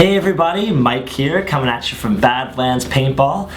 Hey everybody, Mike here, coming at you from Badlands Paintball.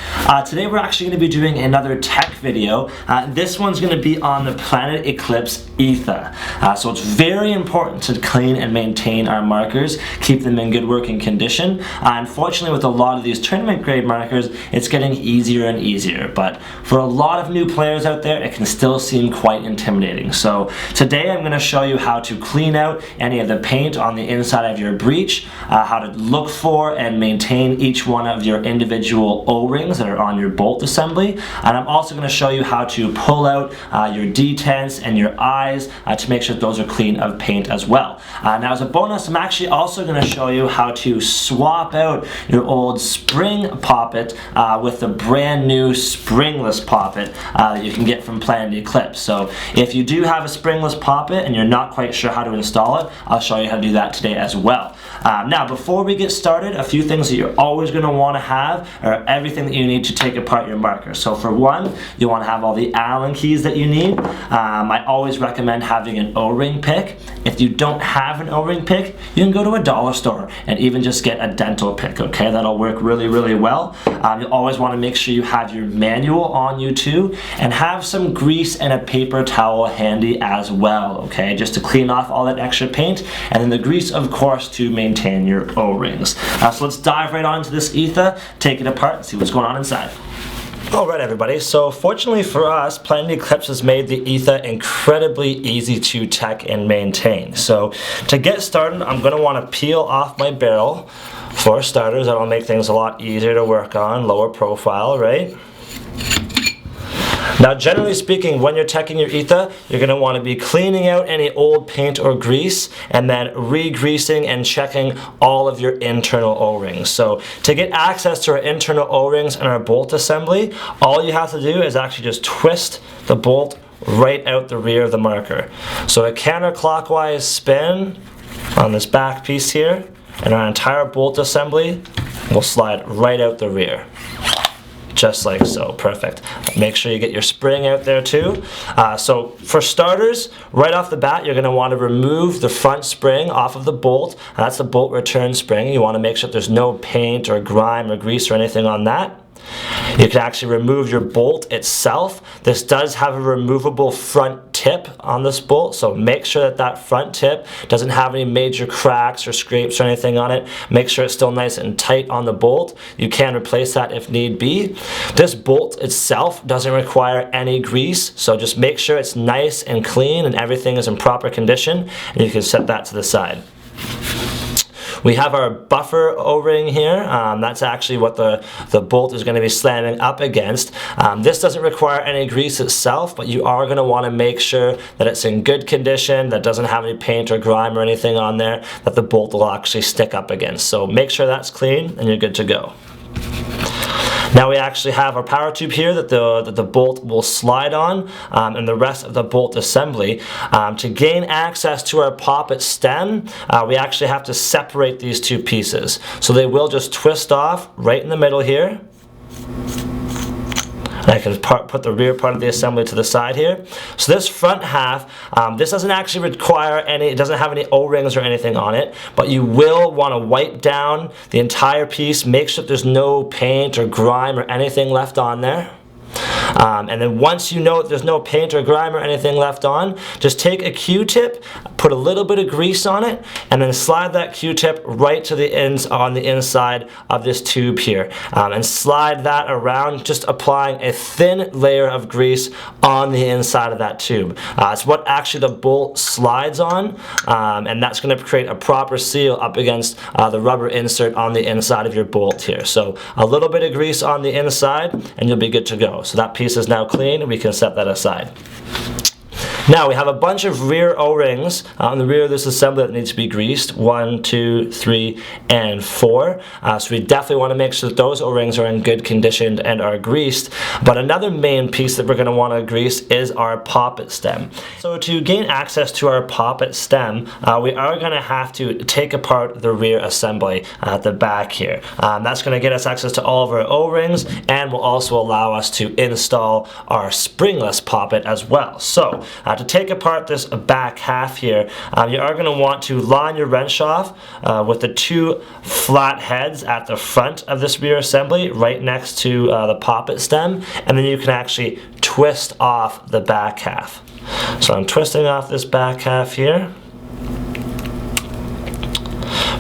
Today we're actually going to be doing another tech video. This one's going to be on the Planet Eclipse Etha. So it's very important to clean and maintain our markers, keep them in good working condition. Unfortunately, with a lot of these tournament grade markers, it's getting easier and easier. But for a lot of new players out there, it can still seem quite intimidating. So today I'm going to show you how to clean out any of the paint on the inside of your breech, how to look for and maintain each one of your individual O-rings that are on your bolt assembly, and I'm also going to show you how to pull out your detents and your eyes to make sure those are clean of paint as well. Now as a bonus, I'm actually also going to show you how to swap out your old spring Poppet with the brand new springless Poppet that you can get from Planet Eclipse. So if you do have a springless Poppet and you're not quite sure how to install it, I'll show you how to do that today as well. Now before we get started, a few things that you're always going to want to have are everything that you need to take apart your marker. So for one, you want to have all the Allen keys that you need. I always recommend having an O-ring pick. If you don't have an O-ring pick, you can go to a dollar store and even just get a dental pick, okay? That'll work really, really well. You'll always want to make sure you have your manual on you too, and have some grease and a paper towel handy as well, okay? Just to clean off all that extra paint, and then the grease, of course, to maintain your O-rings. So let's dive right on into this Etha, take it apart, and see what's going on inside. Alright everybody, so fortunately for us, Planet Eclipse has made the Etha incredibly easy to tech and maintain. So to get started, I'm going to want to peel off my barrel. For starters, that'll make things a lot easier to work on, lower profile, right? Now generally speaking, when you're teching your Etha, you're going to want to be cleaning out any old paint or grease and then re-greasing and checking all of your internal O-rings. So to get access to our internal O-rings and our bolt assembly, all you have to do is actually just twist the bolt right out the rear of the marker. So a counterclockwise spin on this back piece here, and our entire bolt assembly will slide right out the rear. Just like so. Perfect. Make sure you get your spring out there too. So for starters, right off the bat, you're going to want to remove the front spring off of the bolt. That's the bolt return spring. You want to make sure there's no paint or grime or grease or anything on that. You can actually remove your bolt itself. This does have a removable front tip on this bolt, so make sure that that front tip doesn't have any major cracks or scrapes or anything on it. Make sure it's still nice and tight on the bolt. You can replace that if need be. This bolt itself doesn't require any grease, so just make sure it's nice and clean and everything is in proper condition, and you can set that to the side. We have our buffer O-ring here. That's actually what the bolt is going to be slamming up against. This doesn't require any grease itself, but you are going to want to make sure that it's in good condition, that doesn't have any paint or grime or anything on there, that the bolt will actually stick up against. So make sure that's clean and you're good to go. Now we actually have our power tube here that the bolt will slide on, and the rest of the bolt assembly. To gain access to our Poppet stem, we actually have to separate these two pieces. So they will just twist off right in the middle here. And I can put the rear part of the assembly to the side here. So this front half, this doesn't actually require any, it doesn't have any O-rings or anything on it, but you will want to wipe down the entire piece, make sure there's no paint or grime or anything left on there. And then once you know that there's no paint or grime or anything left on, just take a Q-tip, put a little bit of grease on it, and then slide that Q-tip right to the ends on the inside of this tube here. And slide that around, just applying a thin layer of grease on the inside of that tube. It's what actually the bolt slides on, and that's going to create a proper seal up against the rubber insert on the inside of your bolt here. So a little bit of grease on the inside, and you'll be good to go. So that piece is now clean, and we can set that aside. Now we have a bunch of rear O-rings on the rear of this assembly that needs to be greased. 1, 2, 3, and 4. So we definitely want to make sure that those O-rings are in good condition and are greased. But another main piece that we're going to want to grease is our Poppet stem. So to gain access to our Poppet stem, we are going to have to take apart the rear assembly at the back here. That's going to get us access to all of our O-rings, and will also allow us to install our springless Poppet as well. So To take apart this back half here, you are going to want to line your wrench off with the two flat heads at the front of this rear assembly right next to the poppet stem, and then you can actually twist off the back half. So I'm twisting off this back half here.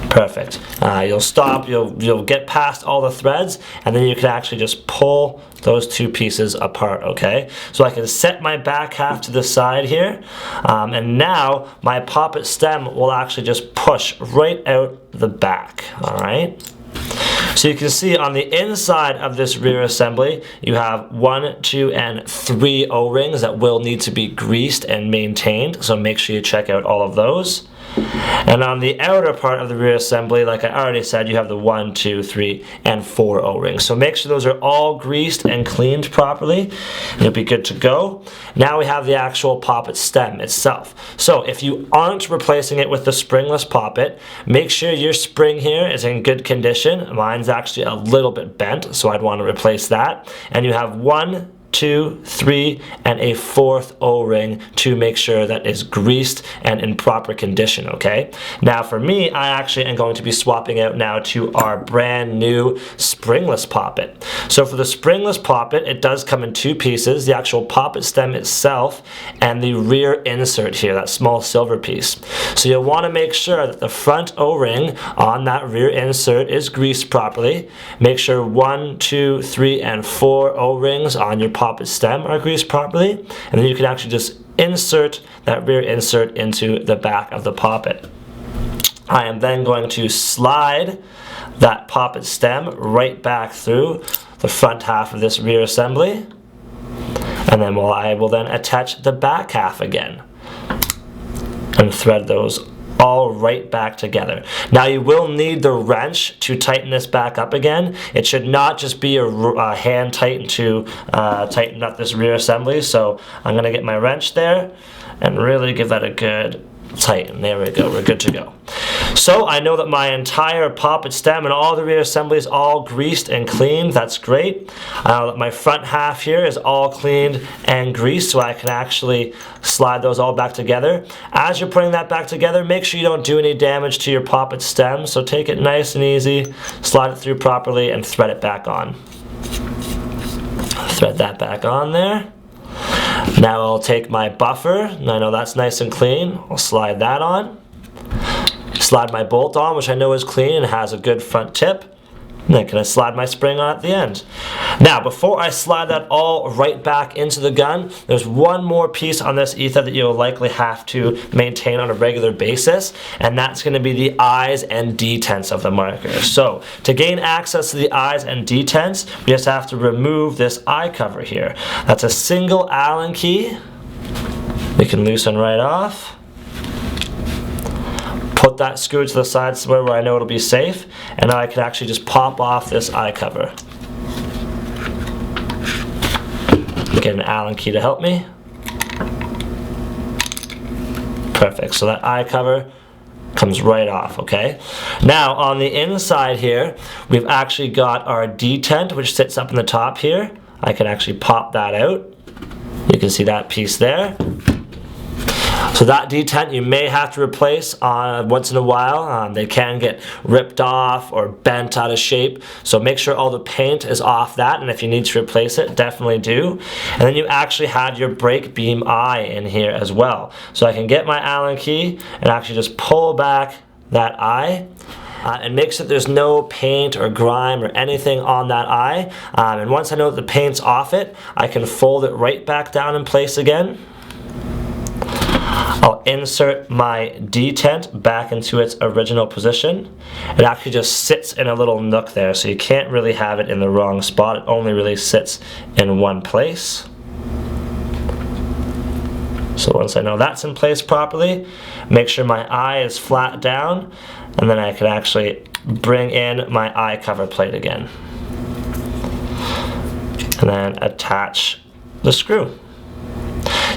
Perfect. You'll stop, you'll get past all the threads, and then you can actually just pull those two pieces apart, okay? So I can set my back half to the side here, and now my poppet stem will actually just push right out the back, all right? So you can see on the inside of this rear assembly, you have 1, 2, and 3 O-rings that will need to be greased and maintained, so make sure you check out all of those. And on the outer part of the rear assembly, like I already said, you have the 1, 2, 3, and 4 O-rings. So make sure those are all greased and cleaned properly, and you'll be good to go. Now we have the actual poppet stem itself. So if you aren't replacing it with the springless poppet, make sure your spring here is in good condition. Mine's actually a little bit bent, so I'd want to replace that. And you have 1, 2, 3, and a 4th O-ring to make sure that is greased and in proper condition, okay? Now for me, I actually am going to be swapping out now to our brand new springless poppet. So for the springless poppet, it does come in 2 pieces, the actual poppet stem itself and the rear insert here, that small silver piece. So you'll want to make sure that the front O-ring on that rear insert is greased properly. Make sure 1, 2, 3, and 4 O-rings on your poppet stem are greased properly, and then you can actually just insert that rear insert into the back of the poppet. I am then going to slide that poppet stem right back through the front half of this rear assembly, and then I will then attach the back half again and thread those all right back together. Now you will need the wrench to tighten this back up again. It should not just be a hand tighten to tighten up this rear assembly. So I'm going to get my wrench there and really give that a good tighten. There we go, we're good to go. So I know that my entire poppet stem and all the rear assembly is all greased and cleaned. That's great. My front half here is all cleaned and greased, so I can actually slide those all back together. As you're putting that back together, make sure you don't do any damage to your poppet stem, so take it nice and easy, slide it through properly, and thread it back on. Thread that back on there. Now I'll take my buffer, and I know that's nice and clean. I'll slide that on. Slide my bolt on, which I know is clean and has a good front tip. And then can I slide my spring on at the end. Now, before I slide that all right back into the gun, there's one more piece on this Etha that you'll likely have to maintain on a regular basis, and that's going to be the eyes and detents of the marker. So, to gain access to the eyes and detents, we just have to remove this eye cover here. That's a single Allen key. We can loosen right off. Put that screw to the side somewhere where I know it'll be safe, and now I can actually just pop off this eye cover. Get an Allen key to help me. Perfect, so that eye cover comes right off, okay? Now on the inside here, we've actually got our detent, which sits up in the top here. I can actually pop that out. You can see that piece there. So that detent you may have to replace once in a while. They can get ripped off or bent out of shape. So make sure all the paint is off that, and if you need to replace it, definitely do. And then you actually had your brake beam eye in here as well. So I can get my Allen key and actually just pull back that eye. And make sure that there's no paint or grime or anything on that eye. And once I know that the paint's off it, I can fold it right back down in place again. I'll insert my detent back into its original position. It actually just sits in a little nook there, so you can't really have it in the wrong spot. It only really sits in one place. So once I know that's in place properly, make sure my eye is flat down, and then I can actually bring in my eye cover plate again. And then attach the screw.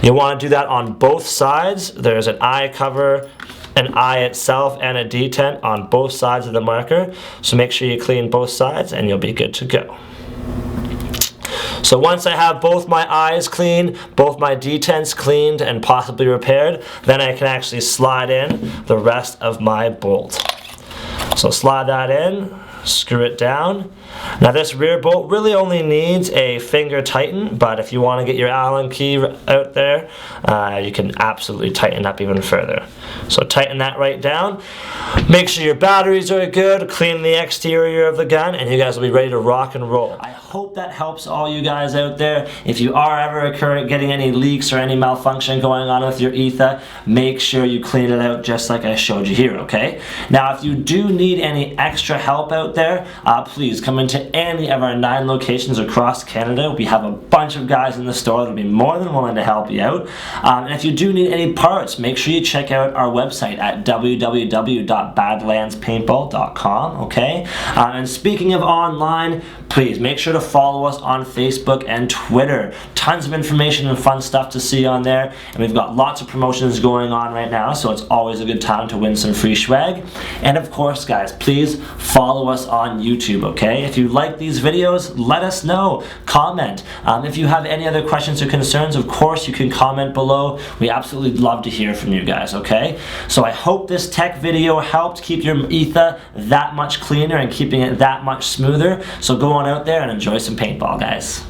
You want to do that on both sides. There's an eye cover, an eye itself, and a detent on both sides of the marker. So make sure you clean both sides and you'll be good to go. So once I have both my eyes clean, both my detents cleaned and possibly repaired, then I can actually slide in the rest of my bolt. So slide that in, screw it down. Now this rear bolt really only needs a finger tighten, but if you want to get your Allen key out there, you can absolutely tighten up even further. So tighten that right down. Make sure your batteries are good, clean the exterior of the gun, and you guys will be ready to rock and roll. I hope that helps all you guys out there. If you are ever getting any leaks or any malfunction going on with your Etha, make sure you clean it out just like I showed you here, okay? Now if you do need any extra help out there, please come into any of our 9 locations across Canada. We have a bunch of guys in the store that will be more than willing to help you out. And if you do need any parts, make sure you check out our website at www.badlandspaintball.com, okay? And speaking of online, please make sure to follow us on Facebook and Twitter. Tons of information and fun stuff to see on there, and we've got lots of promotions going on right now, so it's always a good time to win some free swag. And of course, guys, please follow us on YouTube, okay? If you like these videos, let us know. Comment. If you have any other questions or concerns, of course, you can comment below. We absolutely love to hear from you guys, okay? So I hope this tech video helped keep your Etha that much cleaner and keeping it that much smoother. So go on out there and enjoy some paintball, guys.